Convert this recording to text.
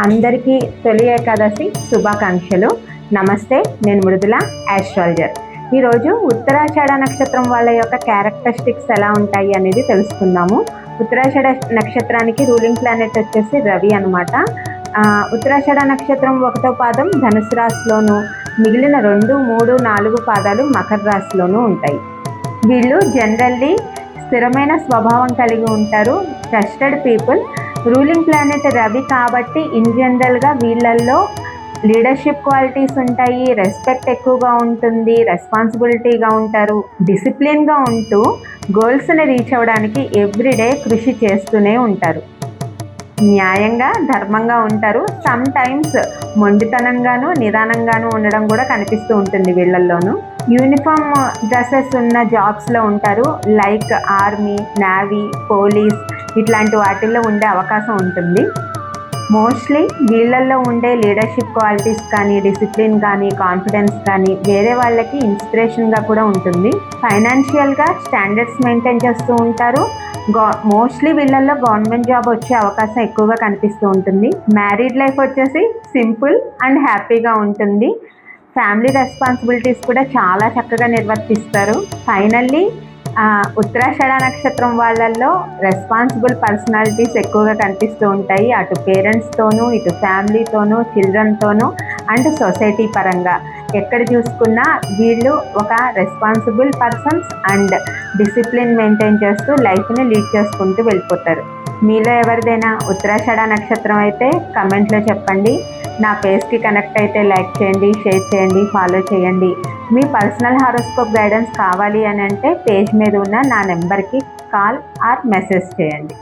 అందరికీ తొలి ఏకాదశి శుభాకాంక్షలు. నమస్తే, నేను మృదుల, ఆస్ట్రాలజర్. ఈరోజు ఉత్తరాషాఢ నక్షత్రం వాళ్ళ యొక్క క్యారెక్టరిస్టిక్స్ ఎలా ఉంటాయి అనేది తెలుసుకుందాము. ఉత్తరాషాఢ నక్షత్రానికి రూలింగ్ ప్లానెట్ వచ్చేసి రవి అనమాట. ఉత్తరాషాఢ నక్షత్రం 1వ పాదం ధనుసు రాశిలోను, మిగిలిన 2, 3, 4 పాదాలు మకర రాశిలోనూ ఉంటాయి. వీళ్ళు జనరల్లీ స్థిరమైన స్వభావం కలిగి ఉంటారు, trusted people. Ruling planet Ravi కాబట్టి ఇన్ జనరల్గా వీళ్ళల్లో లీడర్షిప్ క్వాలిటీస్ ఉంటాయి, రెస్పెక్ట్ ఎక్కువగా ఉంటుంది, రెస్పాన్సిబిలిటీగా ఉంటారు, డిసిప్లిన్గా ఉంటూ గోల్స్ని రీచ్ అవ్వడానికి ఎవ్రీడే కృషి చేస్తూనే ఉంటారు. న్యాయంగా, ధర్మంగా ఉంటారు. సమ్ టైమ్స్ మొండితనంగాను, నిదానంగాను ఉండడం కూడా కనిపిస్తూ ఉంటుంది వీళ్ళల్లోనూ. యూనిఫామ్ డ్రెస్సెస్ ఉన్న జాబ్స్లో ఉంటారు, లైక్ ఆర్మీ, నేవీ, పోలీస్ ఇట్లాంటి వాటిల్లో ఉండే అవకాశం ఉంటుంది. మోస్ట్లీ వీళ్ళల్లో ఉండే లీడర్షిప్ క్వాలిటీస్ కానీ, డిసిప్లిన్ కానీ, కాన్ఫిడెన్స్ కానీ వేరే వాళ్ళకి ఇన్స్పిరేషన్గా కూడా ఉంటుంది. ఫైనాన్షియల్గా స్టాండర్డ్స్ మెయింటైన్ చేస్తూ ఉంటారు. మోస్ట్లీ వీళ్ళల్లో గవర్నమెంట్ జాబ్ వచ్చే అవకాశం ఎక్కువగా కనిపిస్తూ ఉంటుంది. మ్యారీడ్ లైఫ్ వచ్చేసి సింపుల్ అండ్ హ్యాపీగా ఉంటుంది. ఫ్యామిలీ రెస్పాన్సిబిలిటీస్ కూడా చాలా చక్కగా నిర్వర్తిస్తారు. ఫైనల్లీ ఉత్తరాషాఢ నక్షత్రం వాళ్ళల్లో రెస్పాన్సిబుల్ పర్సనాలిటీస్ ఎక్కువగా కనిపిస్తూ ఉంటాయి, అటు పేరెంట్స్తోనూ, ఇటు ఫ్యామిలీతోనూ, చిల్డ్రన్తోనూ అండ్ సొసైటీ పరంగా. ఎక్కడ చూసుకున్నా వీళ్ళు ఒక responsible persons and discipline maintain చేస్తూ లైఫ్ని లీడ్ చేసుకుంటూ వెళ్ళిపోతారు. మీలో ఎవరిదైనా ఉత్తరాషాఢ నక్షత్రం అయితే కమెంట్లో చెప్పండి. నా పేజ్కి కనెక్ట్ అయితే లైక్ చేయండి, షేర్ చేయండి, ఫాలో చేయండి. మీ పర్సనల్ హారోస్కోప్ గైడెన్స్ కావాలి అని అంటే పేజ్ మీద ఉన్న నా నెంబర్కి కాల్ ఆర్ మెసేజ్ చేయండి.